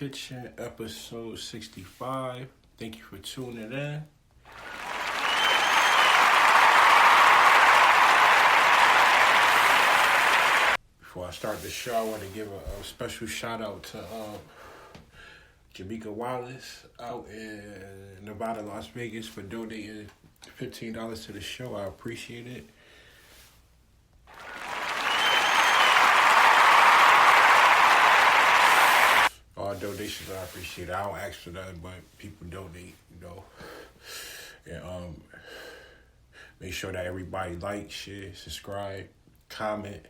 Kitchen, episode 65. Thank you for tuning in. Before I start the show, I want to give a special shout out to Jamaica Wallace out in Nevada, Las Vegas for donating $15 to the show. I appreciate it. All donations I appreciate. I don't ask for nothing, but people donate, And make sure that everybody likes, share, subscribe, comment.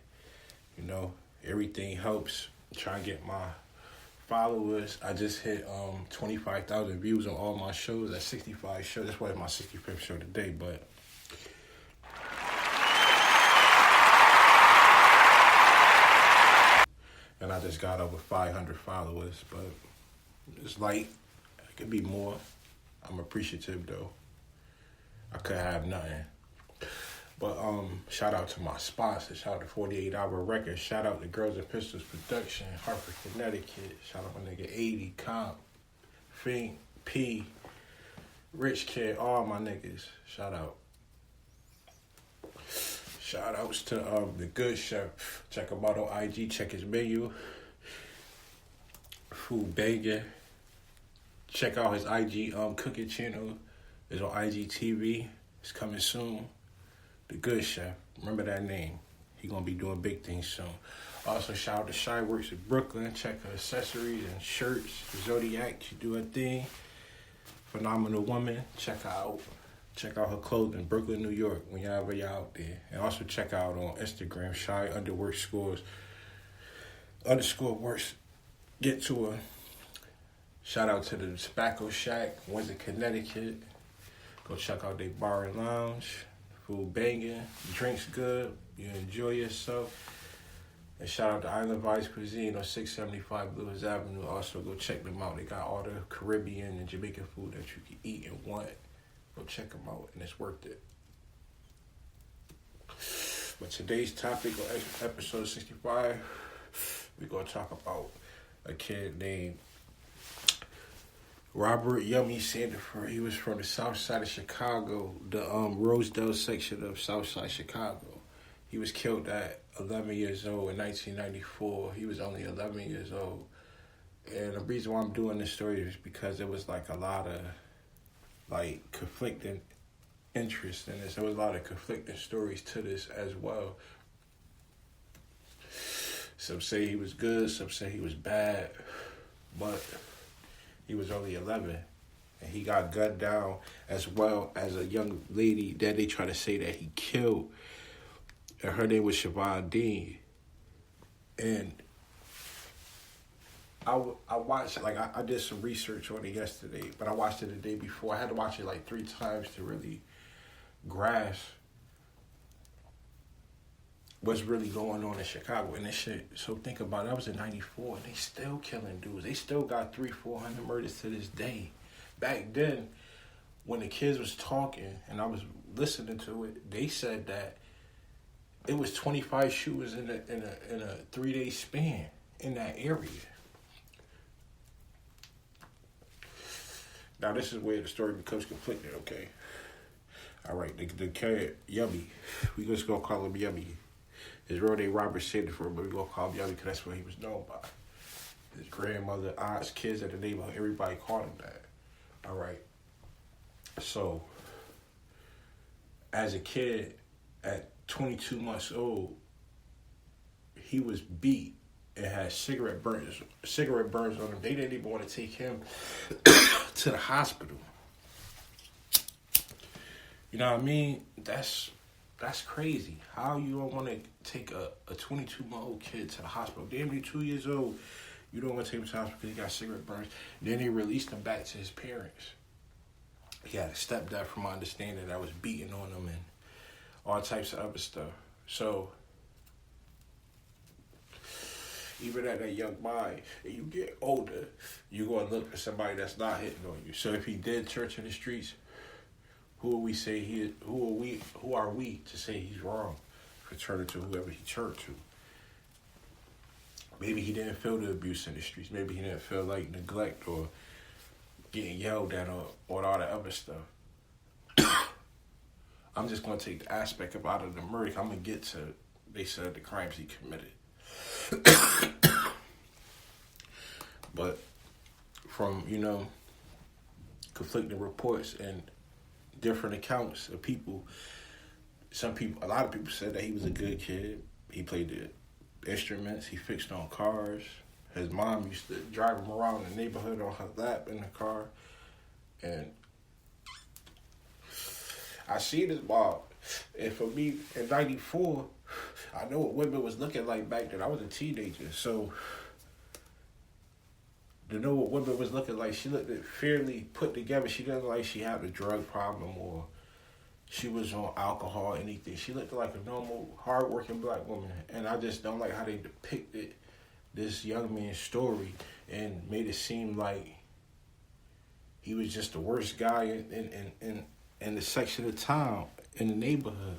Everything helps. Try to get my followers. I just hit 25,000 views on all my shows. That's 65 shows. That's why it's my 65th show today, but and I just got over 500 followers, but it's light. It could be more. I'm appreciative, though. I could have nothing. But shout out to my sponsors. Shout out to 48 Hour Records. Shout out to Girls and Pistols Production, Hartford, Connecticut. Shout out my nigga 80, Comp, Fink, P, Rich Kid, all my niggas. Shout out. Shout outs to The Good Chef. Check him out on IG. Check his menu. Food Banger. Check out his IG cooking channel. It's on IGTV. It's coming soon. The Good Chef. Remember that name. He gonna be doing big things soon. Also, shout out to Shy Works in Brooklyn. Check her accessories and shirts. Zodiac, she do her thing. Phenomenal woman. Check her out. Check out her clothing, Brooklyn, New York, whenever y'all out there. And also check out on Instagram, Shy_works. Get to her. Shout out to the Tobacco Shack, Windsor, Connecticut. Go check out their bar and lounge. Food banging, drinks good, you enjoy yourself. And shout out to Island Vice Cuisine on 675 Lewis Avenue. Also go check them out. They got all the Caribbean and Jamaican food that you can eat and want. Go check them out, and it's worth it. But today's topic on episode 65, we're going to talk about a kid named Robert Yummy Sandifer. He was from the south side of Chicago, the Rosedale section of south side Chicago. He was killed at 11 years old in 1994. He was only 11 years old. And the reason why I'm doing this story is because there was a lot of conflicting interest in this. There was a lot of conflicting stories to this as well. Some say he was good, some say he was bad, but he was only 11, and he got gunned down as well as a young lady that they try to say that he killed, and her name was Siobhan Dean. And I watched, I did some research on it yesterday, but I watched it the day before. I had to watch it 3 times to really grasp what's really going on in Chicago and this shit. So think about it. That was in 94, and they still killing dudes. They still got 300-400 murders to this day. Back then, when the kids was talking, and I was listening to it, they said that it was 25 shooters in a 3-day span in that area. Now, this is where the story becomes conflicted, okay? All right, the kid, Yummy. We just going to call him Yummy. His real name, Robert Sandifer, but we're going to call him Yummy because that's what he was known by. His grandmother, aunts, kids at the neighborhood, everybody called him that. All right. So, as a kid, at 22 months old, he was beat and had cigarette burns on him. They didn't even want to take him to the hospital. You know what I mean? That's crazy. How you don't want to take a 22-month-old kid to the hospital? Damn near 2 years old. You don't want to take him to the hospital because he got cigarette burns. Then they released him back to his parents. He had a stepdad, from my understanding, that was beating on him and all types of other stuff. So, even at that young mind, and you get older, you're going to look for somebody that's not hitting on you. So if he did church in the streets, who are we to say he's wrong for turning to whoever he turned to? Maybe he didn't feel the abuse in the streets. Maybe he didn't feel like neglect or getting yelled at or all the other stuff. I'm just going to take the aspect of out of the murder. I'm going to get to, they said, the crimes he committed. But from, conflicting reports and different accounts of people, a lot of people said that he was a good kid. He played the instruments. He fixed on cars. His mom used to drive him around the neighborhood on her lap in the car. And I see this Bob. And for me, in 94, I know what women was looking like back then. I was a teenager. So to know what women was looking like, she looked fairly put together. She didn't look like she had a drug problem or she was on alcohol or anything. She looked like a normal, hardworking black woman. And I just don't like how they depicted this young man's story and made it seem like he was just the worst guy in the section of town, in the neighborhood.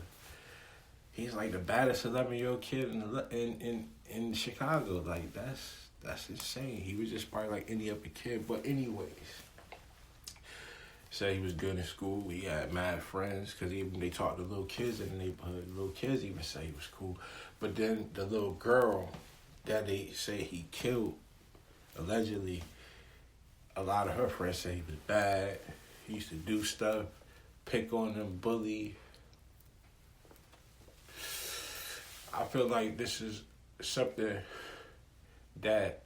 He's like the baddest 11-year-old kid in Chicago. Like, that's insane. He was just probably like any other kid. But anyways, said he was good in school. He had mad friends because even they talked to little kids in the neighborhood. The little kids even say he was cool. But then the little girl that they say he killed, allegedly, a lot of her friends say he was bad. He used to do stuff, pick on them, bully. I feel like this is something that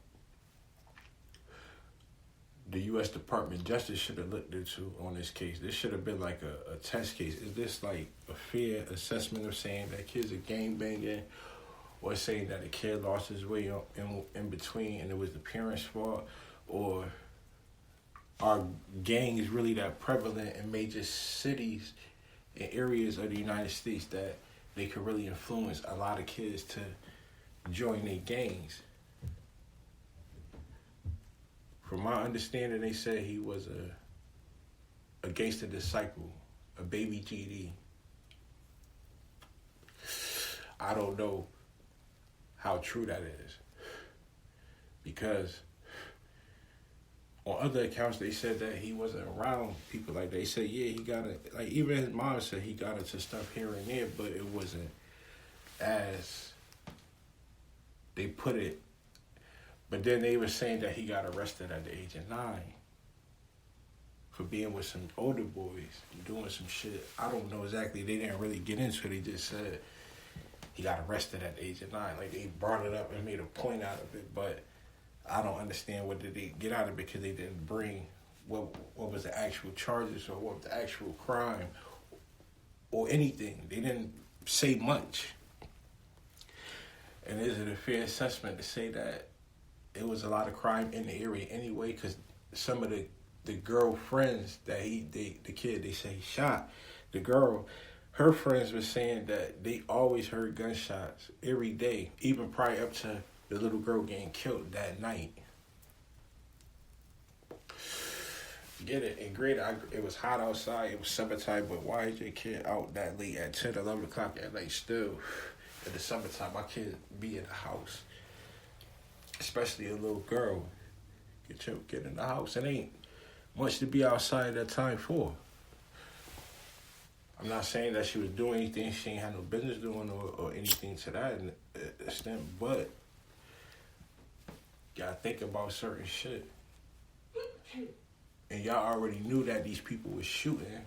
the U.S. Department of Justice should have looked into on this case. This should have been like a test case. Is this like a fair assessment of saying that kids are gangbanging, or saying that a kid lost his way in between and it was the parents' fault? Or are gangs really that prevalent in major cities and areas of the United States that they could really influence a lot of kids to join their gangs? From my understanding, they said he was a gangster disciple, a baby GD. I don't know how true that is, because on other accounts they said that he wasn't around people like that. They said, yeah, he got it. Like even his mom said he got into stuff here and there, but it wasn't as they put it. But then they were saying that he got arrested at the age of 9 for being with some older boys and doing some shit. I don't know exactly. They didn't really get into it. They just said he got arrested at the age of 9. Like they brought it up and made a point out of it. But I don't understand what did they get out of it, because they didn't bring what was the actual charges or what was the actual crime or anything. They didn't say much. And is it a fair assessment to say that it was a lot of crime in the area anyway? Because some of the girlfriends that the kid they say he shot, the girl, her friends were saying that they always heard gunshots every day, even prior up to the little girl getting killed that night. Get it? And great, it was hot outside. It was summertime, but why is your kid out that late at 10, 11 o'clock at night still? In the summertime, my kid be in the house. Especially a little girl. Get in the house. It ain't much to be outside that time for. I'm not saying that she was doing anything she ain't had no business doing or anything to that extent, but gotta think about certain shit. And y'all already knew that these people was shooting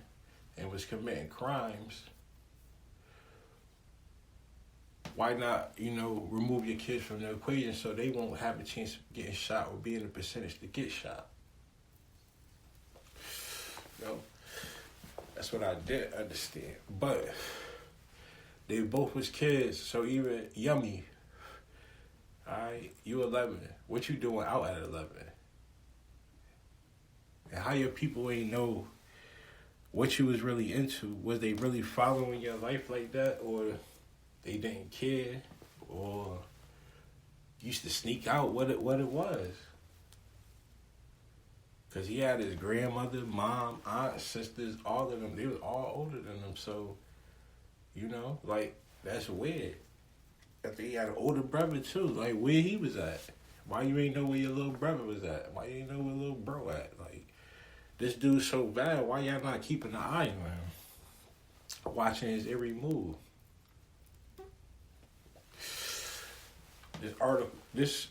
and was committing crimes. Why not, remove your kids from the equation so they won't have a chance of getting shot or be in a percentage to get shot? That's what I did understand. But they both was kids, so even Yummy, alright, you 11. What you doing out at 11? And how your people ain't know what you was really into? Was they really following your life like that, or they didn't care, or used to sneak out what it was? Because he had his grandmother, mom, aunt, sisters, all of them. They was all older than him, so, that's weird. I think he had an older brother too. Like, where he was at? Why you ain't know where your little brother was at? Why you ain't know where little bro at? Like, this dude's so bad. Why y'all not keeping an eye on him? Watching his every move. This article, this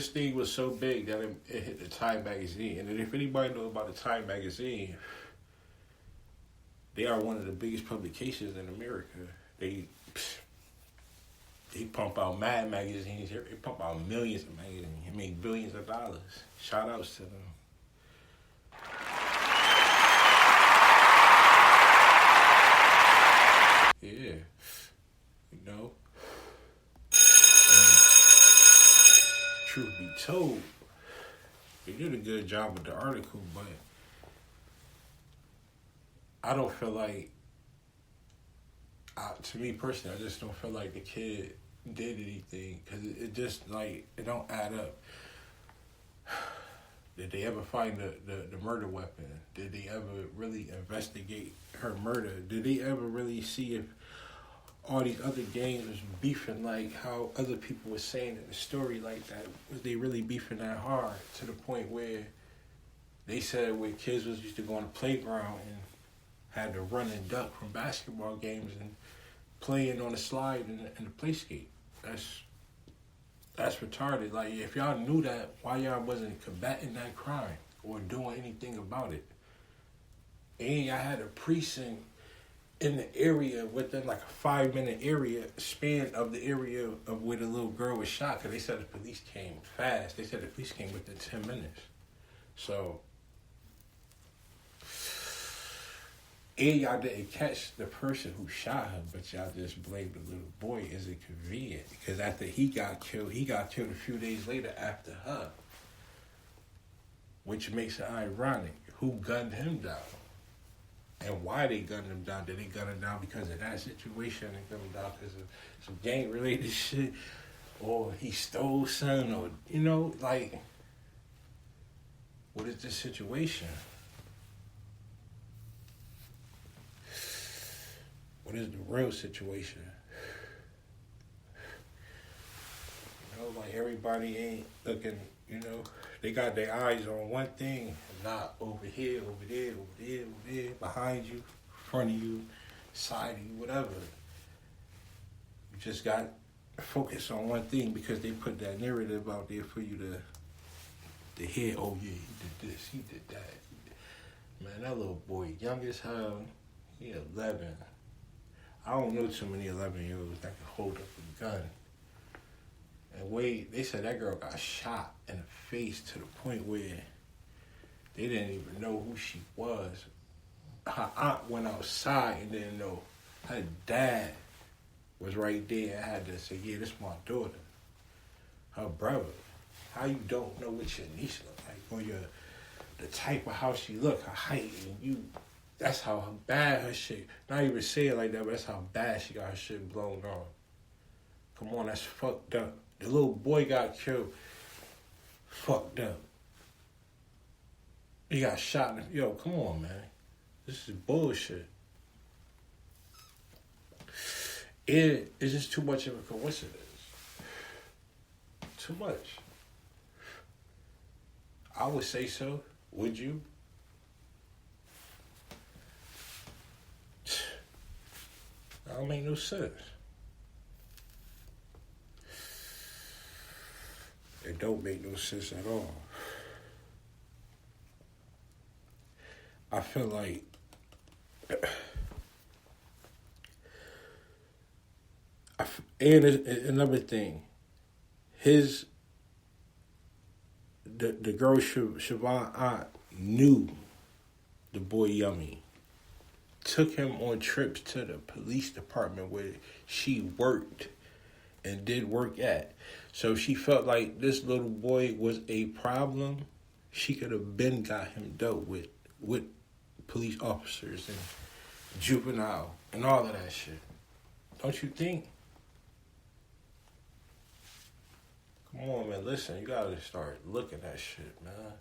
thing was so big that it hit the Time magazine. And if anybody knows about the Time magazine, they are one of the biggest publications in America. They pump out mad magazines. They pump out millions of magazines. They make billions of dollars. Shout outs to them. Yeah. You know? And truth be told, they did a good job with the article, but I don't feel like, to me personally, I just don't feel like the kid did anything, because it just, like, it don't add up. Did they ever find the murder weapon? Did they ever really investigate her murder? Did they ever really see if all these other gangs was beefing like how other people were saying in the story like that? Was they really beefing that hard to the point where they said where kids was used to go on the playground and had to run and duck from basketball games and playing on the slide and the playscape? That's retarded. Like, if y'all knew that, why y'all wasn't combating that crime or doing anything about it? And y'all had a precinct in the area within like a 5-minute area span of the area of where the little girl was shot, because they said the police came fast. They said the police came within 10 minutes. So, and y'all didn't catch the person who shot her, but y'all just blamed the little boy as inconvenient. Because after he got killed a few days later after her. Which makes it ironic. Who gunned him down? And why they gunned him down? Did they gun him down because of that situation? They gunned him down because of some gang-related shit? Or he stole something? Or, you know, like, what is the situation? What is the real situation? You know, like, everybody ain't looking, you know, they got their eyes on one thing, and not over here, over there, over there, over there, behind you, front of you, side of you, whatever. You just got to focus on one thing because they put that narrative out there for you to hear, oh yeah, he did this, he did that. Man, that little boy, young as hell, he 11. I don't know too many 11-year-olds that can hold up a gun. And Wade, they said that girl got shot in the face to the point where they didn't even know who she was. Her aunt went outside and didn't know. Her dad was right there and had to say, yeah, this my daughter. Her brother. How you don't know what your niece look like, or the type of how she look, her height, and you. That's how bad her shit, not even say it like that, but that's how bad she got her shit blown on. Come on, that's fucked up. The little boy got killed. Fucked up. He got shot. Yo, come on, man. This is bullshit. It's just too much of a coincidence. Too much. I would say so. Would you? That don't make no sense. It don't make no sense at all. I feel like and another thing, the girl Siobhan aunt knew the boy Yummy. Took him on trips to the police department where she worked and did work at. So she felt like this little boy was a problem. She could have been got him dealt with police officers and juvenile and all of that shit. Don't you think? Come on, man. Listen, you gotta start looking at shit, man.